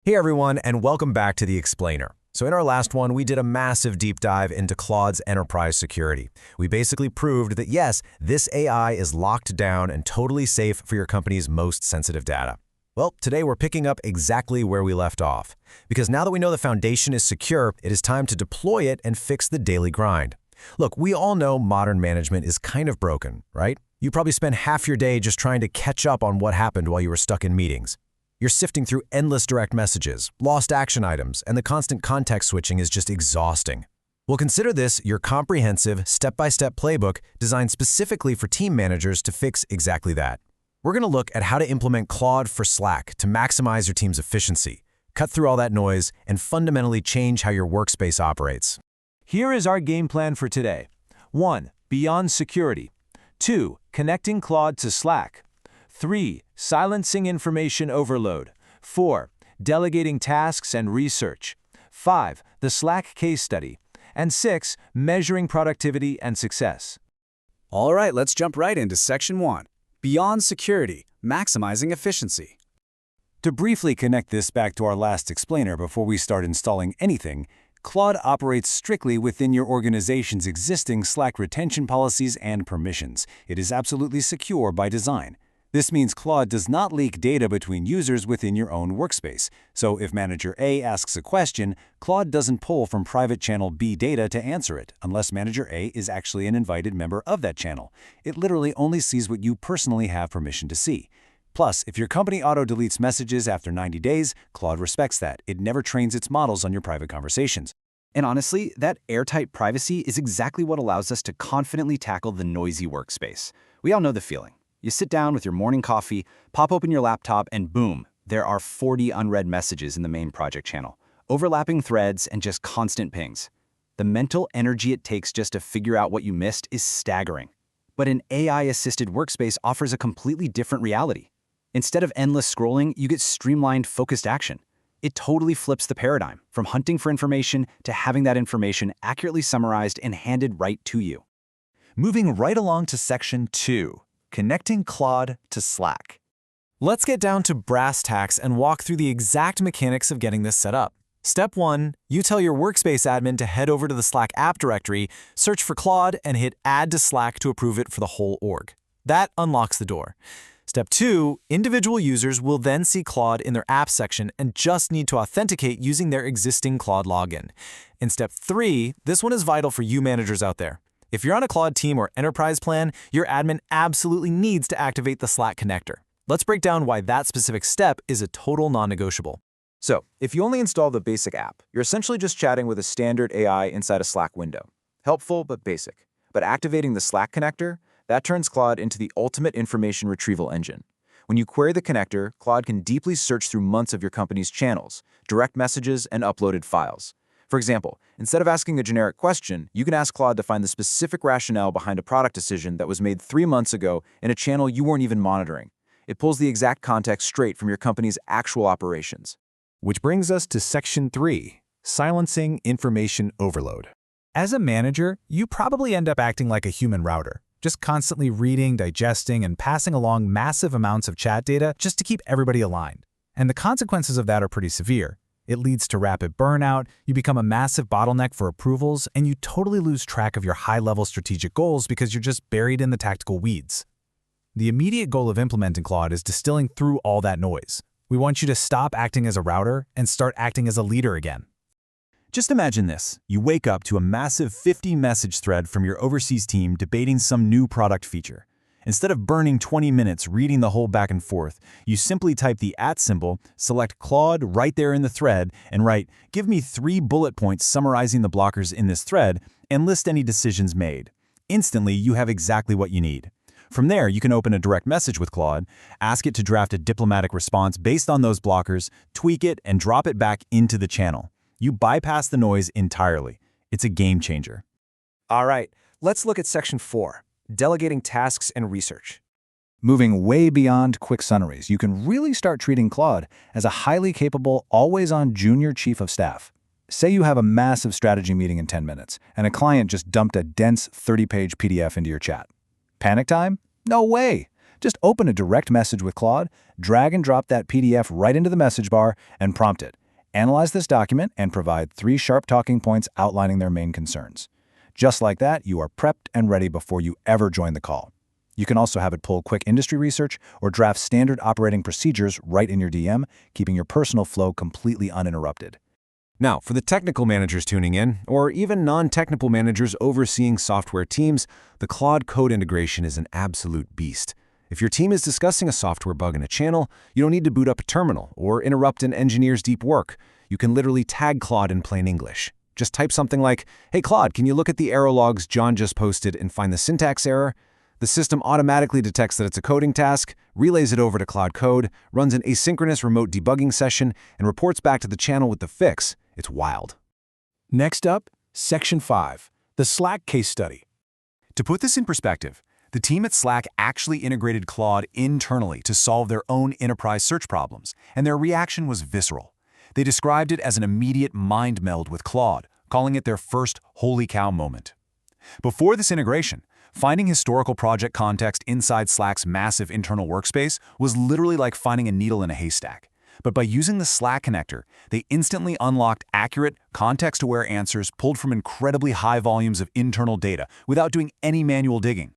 Hey everyone, and welcome back to The Explainer. So in our last one, we did a massive deep dive into Claude's enterprise security. We basically proved that yes, this AI is locked down and totally safe for your company's most sensitive data. Well, today we're picking up exactly where we left off. Because now that we know the foundation is secure, it is time to deploy it and fix the daily grind. Look, we all know modern management is kind of broken, right? You probably spend half your day just trying to catch up on what happened while you were stuck in meetings. You're sifting through endless direct messages, lost action items, and the constant context switching is just exhausting. Well, consider this your comprehensive, step-by-step playbook designed specifically for team managers to fix exactly that. We're going to look at how to implement Claude for Slack to maximize your team's efficiency, cut through all that noise, and fundamentally change how your workspace operates. Here is our game plan for today. 1. Beyond security. 2. Connecting Claude to Slack. 3. Silencing information overload. 4. Delegating tasks and research. 5. The Slack case study. And 6. Measuring productivity and success. All right, let's jump right into Section 1. Beyond security, maximizing efficiency. To briefly connect this back to our last explainer before we start installing anything, Claude operates strictly within your organization's existing Slack retention policies and permissions. It is absolutely secure by design. This means Claude does not leak data between users within your own workspace. So if Manager A asks a question, Claude doesn't pull from private channel B data to answer it, unless Manager A is actually an invited member of that channel. It literally only sees what you personally have permission to see. Plus, if your company auto-deletes messages after 90 days, Claude respects that. It never trains its models on your private conversations. And honestly, that airtight privacy is exactly what allows us to confidently tackle the noisy workspace. We all know the feeling. You sit down with your morning coffee, pop open your laptop, and boom, there are 40 unread messages in the main project channel, overlapping threads and just constant pings. The mental energy it takes just to figure out what you missed is staggering. But an AI-assisted workspace offers a completely different reality. Instead of endless scrolling, you get streamlined, focused action. It totally flips the paradigm, from hunting for information to having that information accurately summarized and handed right to you. Moving right along to Section 2. Connecting Claude to Slack. Let's get down to brass tacks and walk through the exact mechanics of getting this set up. Step 1, you tell your workspace admin to head over to the Slack app directory, search for Claude, and hit Add to Slack to approve it for the whole org. That unlocks the door. Step 2, individual users will then see Claude in their Apps section and just need to authenticate using their existing Claude login. In Step 3, this one is vital for you managers out there. If you're on a Claude team or enterprise plan, your admin absolutely needs to activate the Slack connector. Let's break down why that specific step is a total non-negotiable. So, if you only install the basic app, you're essentially just chatting with a standard AI inside a Slack window. Helpful, but basic. But activating the Slack connector, that turns Claude into the ultimate information retrieval engine. When you query the connector, Claude can deeply search through months of your company's channels, direct messages, and uploaded files. For example, instead of asking a generic question, you can ask Claude to find the specific rationale behind a product decision that was made 3 months ago in a channel you weren't even monitoring. It pulls the exact context straight from your company's actual operations. Which brings us to Section 3, silencing information overload. As a manager, you probably end up acting like a human router, just constantly reading, digesting, and passing along massive amounts of chat data just to keep everybody aligned. And the consequences of that are pretty severe. It leads to rapid burnout, you become a massive bottleneck for approvals, and you totally lose track of your high-level strategic goals because you're just buried in the tactical weeds. The immediate goal of implementing Claude is distilling through all that noise. We want you to stop acting as a router and start acting as a leader again. Just imagine this. You wake up to a massive 50-message thread from your overseas team debating some new product feature. Instead of burning 20 minutes reading the whole back and forth, you simply type the @ symbol, select Claude right there in the thread, and write, "Give me 3 bullet points summarizing the blockers in this thread," and list any decisions made. Instantly, you have exactly what you need. From there, you can open a direct message with Claude, ask it to draft a diplomatic response based on those blockers, tweak it, and drop it back into the channel. You bypass the noise entirely. It's a game changer. All right, let's look at Section 4, delegating tasks and research. Moving way beyond quick summaries, you can really start treating Claude as a highly capable, always-on junior chief of staff. Say you have a massive strategy meeting in 10 minutes, and a client just dumped a dense 30-page PDF into your chat. Panic time? No way! Just open a direct message with Claude, drag and drop that PDF right into the message bar, and prompt it. Analyze this document and provide 3 sharp talking points outlining their main concerns. Just like that, you are prepped and ready before you ever join the call. You can also have it pull quick industry research or draft standard operating procedures right in your DM, keeping your personal flow completely uninterrupted. Now, for the technical managers tuning in, or even non-technical managers overseeing software teams, the Claude code integration is an absolute beast. If your team is discussing a software bug in a channel, you don't need to boot up a terminal or interrupt an engineer's deep work. You can literally tag Claude in plain English. Just type something like, "Hey Claude, can you look at the error logs John just posted and find the syntax error?" The system automatically detects that it's a coding task, relays it over to Claude Code, runs an asynchronous remote debugging session, and reports back to the channel with the fix. It's wild. Next up, Section 5, the Slack case study. To put this in perspective, the team at Slack actually integrated Claude internally to solve their own enterprise search problems, and their reaction was visceral. They described it as an immediate mind meld with Claude, calling it their first holy cow moment. Before this integration, finding historical project context inside Slack's massive internal workspace was literally like finding a needle in a haystack. But by using the Slack connector, they instantly unlocked accurate, context-aware answers pulled from incredibly high volumes of internal data without doing any manual digging.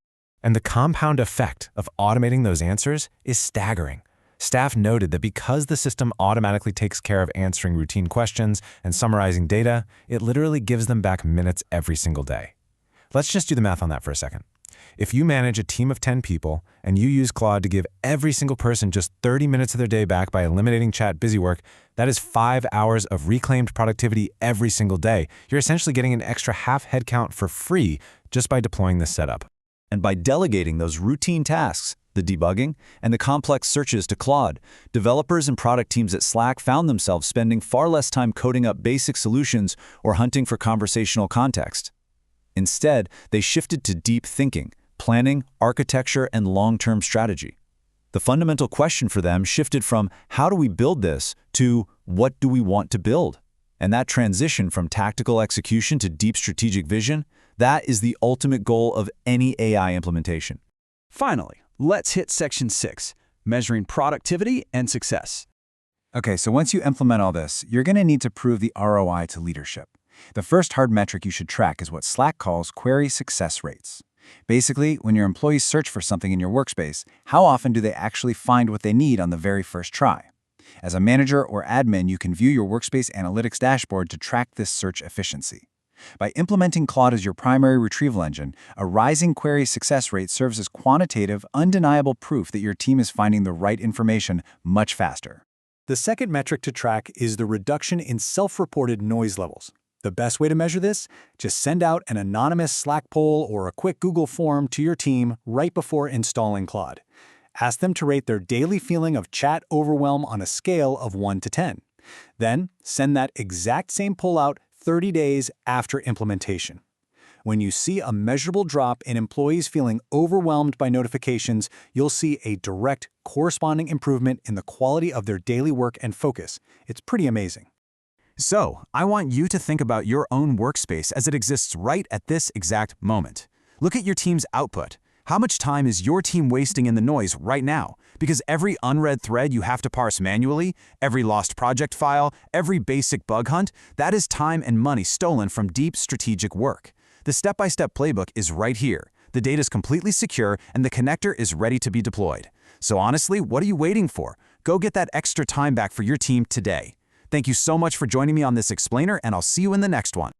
And the compound effect of automating those answers is staggering. Staff noted that because the system automatically takes care of answering routine questions and summarizing data, it literally gives them back minutes every single day. Let's just do the math on that for a second. If you manage a team of 10 people and you use Claude to give every single person just 30 minutes of their day back by eliminating chat busy work, that is 5 hours of reclaimed productivity every single day. You're essentially getting an extra half headcount for free just by deploying this setup. And by delegating those routine tasks, the debugging, and the complex searches to Claude, developers and product teams at Slack found themselves spending far less time coding up basic solutions or hunting for conversational context. Instead, they shifted to deep thinking, planning, architecture, and long-term strategy. The fundamental question for them shifted from how do we build this to what do we want to build? And that transition from tactical execution to deep strategic vision, that is the ultimate goal of any AI implementation. Finally, let's hit Section 6, measuring productivity and success. Okay, so once you implement all this, you're going to need to prove the ROI to leadership. The first hard metric you should track is what Slack calls query success rates. Basically, when your employees search for something in your workspace, how often do they actually find what they need on the very first try? As a manager or admin, you can view your workspace analytics dashboard to track this search efficiency. By implementing Claude as your primary retrieval engine, a rising query success rate serves as quantitative, undeniable proof that your team is finding the right information much faster. The second metric to track is the reduction in self-reported noise levels. The best way to measure this? Just send out an anonymous Slack poll or a quick Google form to your team right before installing Claude. Ask them to rate their daily feeling of chat overwhelm on a scale of 1 to 10. Then, send that exact same poll out 30 days after implementation. When you see a measurable drop in employees feeling overwhelmed by notifications, you'll see a direct, corresponding improvement in the quality of their daily work and focus. It's pretty amazing. So, I want you to think about your own workspace as it exists right at this exact moment. Look at your team's output. How much time is your team wasting in the noise right now? Because every unread thread you have to parse manually, every lost project file, every basic bug hunt, that is time and money stolen from deep strategic work. The step-by-step playbook is right here. The data is completely secure and the connector is ready to be deployed. So honestly, what are you waiting for? Go get that extra time back for your team today. Thank you so much for joining me on this explainer, and I'll see you in the next one.